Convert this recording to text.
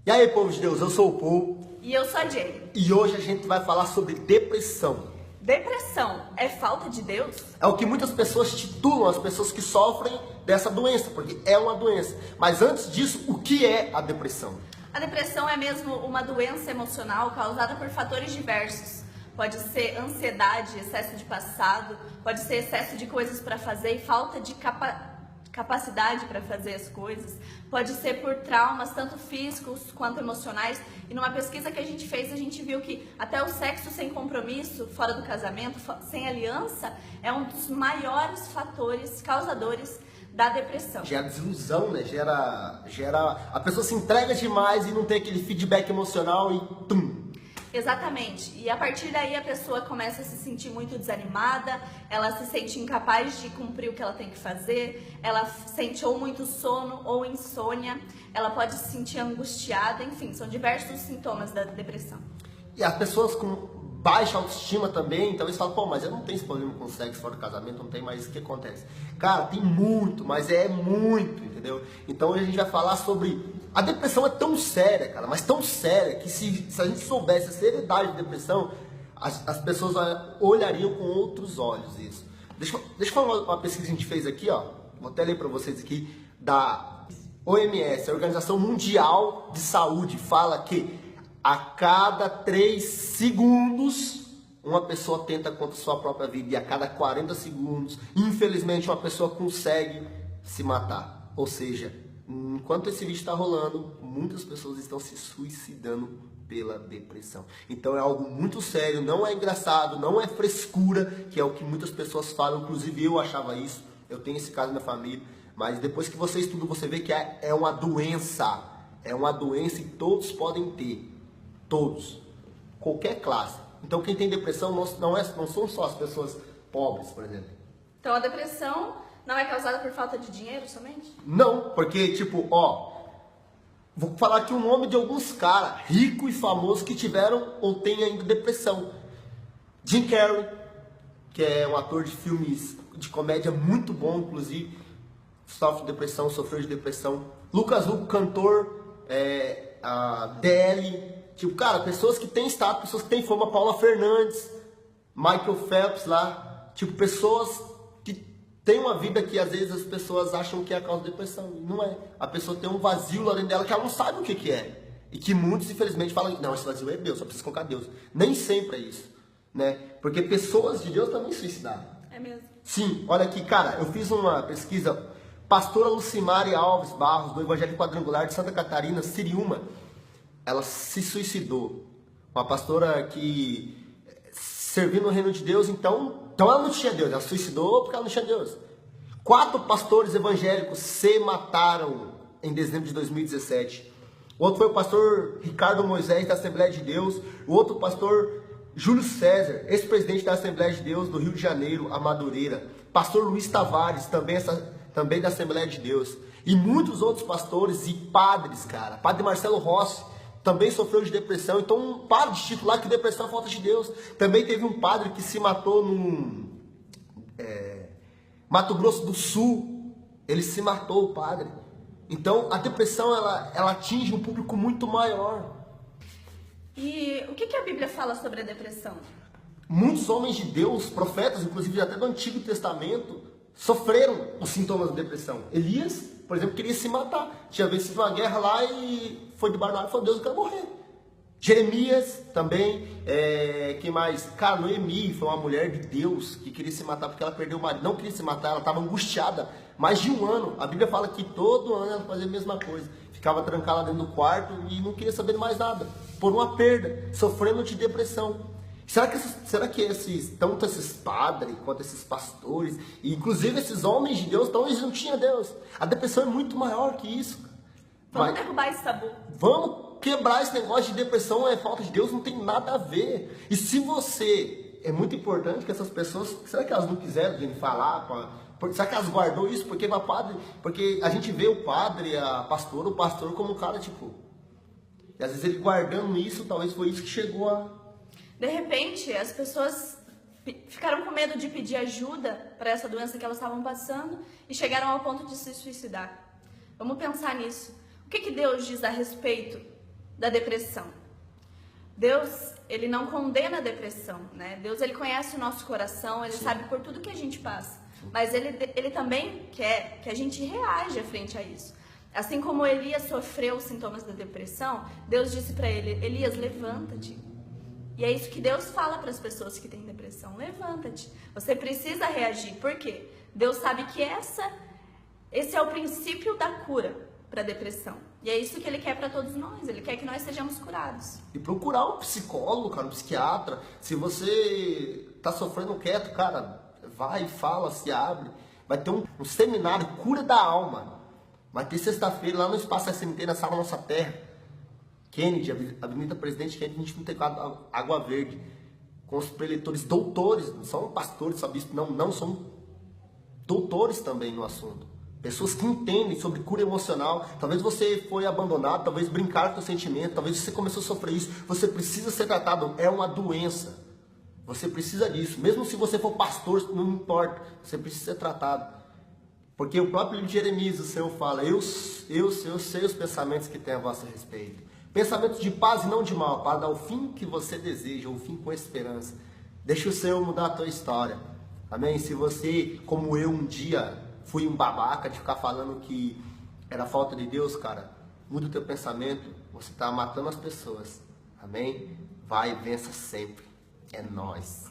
E aí, povo de Deus, eu sou o Paul. E eu sou a Jenny. E hoje a gente vai falar sobre depressão. Depressão é falta de Deus? É o que muitas pessoas titulam as pessoas que sofrem dessa doença, porque é uma doença. Mas antes disso, o que é a depressão? A depressão é mesmo uma doença emocional causada por fatores diversos. Pode ser ansiedade, excesso de passado, pode ser excesso de coisas para fazer e falta de capacidade para fazer as coisas. Pode ser por traumas, tanto físicos quanto emocionais. E numa pesquisa que a gente fez, a gente viu que até o sexo sem compromisso, fora do casamento, sem aliança, é um dos maiores fatores causadores da depressão. Gera desilusão, né? Gera... A pessoa se entrega demais e não tem aquele feedback emocional e tum! Exatamente. E a partir daí a pessoa começa a se sentir muito desanimada, ela se sente incapaz de cumprir o que ela tem que fazer, ela sente ou muito sono ou insônia, ela pode se sentir angustiada, enfim, são diversos sintomas da depressão. E as pessoas com baixa autoestima também, talvez falam, pô, mas eu não tenho esse problema com sexo fora do casamento, não tem mais, o que acontece? Cara, tem muito, mas é muito, entendeu? Então hoje a gente vai falar sobre... A depressão é tão séria, cara, mas tão séria, que se a gente soubesse a seriedade da depressão, as pessoas olhariam com outros olhos isso. Deixa eu falar uma pesquisa que a gente fez aqui, ó, vou até ler para vocês aqui, da OMS, a Organização Mundial de Saúde, fala que a cada 3 segundos, uma pessoa tenta contra a sua própria vida. E a cada 40 segundos, infelizmente, uma pessoa consegue se matar. Ou seja, enquanto esse vídeo está rolando, muitas pessoas estão se suicidando pela depressão. Então é algo muito sério, não é engraçado, não é frescura, que é o que muitas pessoas falam. Inclusive eu achava isso, eu tenho esse caso na família. Mas depois que você estuda, você vê que é uma doença. É uma doença e todos podem ter. Todos, qualquer classe. Então quem tem depressão não são só as pessoas pobres, por exemplo. Então a depressão não é causada por falta de dinheiro somente? Não, porque tipo, ó, vou falar aqui o nome de alguns caras ricos e famosos que tiveram ou têm ainda depressão. Jim Carrey, que é um ator de filmes de comédia muito bom, inclusive, sofre de depressão, sofreu de depressão. Lucas Huck, cantor, a DL. Tipo, cara, pessoas que têm status, pessoas que têm fama, Paula Fernandes, Michael Phelps lá, tipo, pessoas que têm uma vida que às vezes as pessoas acham que é a causa da depressão, e não é. A pessoa tem um vazio lá dentro dela que ela não sabe o que é. E que muitos, infelizmente, falam, não, esse vazio é Deus, só precisa colocar Deus. Nem sempre é isso, né? Porque pessoas de Deus também se suicidaram. É mesmo? Sim, olha aqui, cara, eu fiz uma pesquisa, pastora Lucimari Alves Barros, do Evangelho Quadrangular de Santa Catarina, Siriúma, ela se suicidou. Uma pastora que serviu no reino de Deus, então ela não tinha Deus, ela se suicidou porque ela não tinha Deus. 4 pastores evangélicos se mataram em dezembro de 2017. O outro foi o pastor Ricardo Moisés, da Assembleia de Deus. O outro pastor Júlio César, ex-presidente da Assembleia de Deus do Rio de Janeiro, a Madureira. Pastor Luiz Tavares, também da Assembleia de Deus. E muitos outros pastores e padres, cara. Padre Marcelo Rossi também sofreu de depressão. Então um padre de titular que depressão é falta de Deus. Também teve um padre que se matou no Mato Grosso do Sul. Ele se matou, o padre. Então a depressão ela atinge um público muito maior. E o que a Bíblia fala sobre a depressão? Muitos homens de Deus, profetas, inclusive até do Antigo Testamento, sofreram os sintomas da depressão. Elias, por exemplo, queria se matar. Tinha vencido uma guerra lá e foi debaixo da água e falou, Deus, eu quero morrer. Jeremias também, quem mais? Cara, Noemi foi uma mulher de Deus que queria se matar porque ela perdeu o marido. Não queria se matar, ela estava angustiada. Mais de 1 ano. A Bíblia fala que todo ano ela fazia a mesma coisa. Ficava trancada dentro do quarto e não queria saber mais nada. Por uma perda, sofrendo de depressão. Será que tanto esses padres quanto esses pastores, e inclusive esses homens de Deus, então eles não tinham Deus? A depressão é muito maior que isso. Vamos derrubar esse tabu. Vamos quebrar esse negócio de depressão, é falta de Deus, não tem nada a ver. E se você... É muito importante que essas pessoas... Será que elas não quiseram vir falar? Será que elas guardou isso? Porque a gente vê o padre, o pastor como um cara tipo... E às vezes ele guardando isso, talvez foi isso que chegou a... De repente, as pessoas ficaram com medo de pedir ajuda para essa doença que elas estavam passando e chegaram ao ponto de se suicidar. Vamos pensar nisso. O que Deus diz a respeito da depressão. Deus, ele não condena a depressão, né? Deus, ele conhece o nosso coração, ele sabe por tudo que a gente passa. Mas ele também quer que a gente reaja frente a isso. Assim como Elias sofreu os sintomas da depressão, Deus disse para ele, Elias, levanta-te. E é isso que Deus fala para as pessoas que têm depressão, levanta-te. Você precisa reagir. Por quê? Deus sabe que esse é o princípio da cura para a depressão. E é isso que ele quer para todos nós. Ele quer que nós sejamos curados. E procurar um psicólogo, cara, um psiquiatra. Se você tá sofrendo quieto, cara, vai, fala, se abre. Vai ter um seminário Cura da Alma. Vai ter sexta-feira lá no Espaço SMT, na Sala Nossa Terra. Kennedy, Avenida Presidente Kennedy, 2134, Água Verde. Com os preletores doutores, não são pastores, só bispos, não, são doutores também no assunto. Pessoas que entendem sobre cura emocional. Talvez você foi abandonado, talvez brincaram com o sentimento, talvez você começou a sofrer isso. Você precisa ser tratado, é uma doença. Você precisa disso. Mesmo se você for pastor, não importa, você precisa ser tratado. Porque o próprio livro de Jeremias, o Senhor fala, eu sei os pensamentos que tem a vosso respeito. Pensamentos de paz e não de mal, para dar o fim que você deseja, o fim com esperança. Deixa o Senhor mudar a tua história. Amém? Se você, como eu, um dia fui um babaca de ficar falando que era falta de Deus, cara, muda o teu pensamento, você está matando as pessoas. Amém? Vai, vença sempre. É nóis.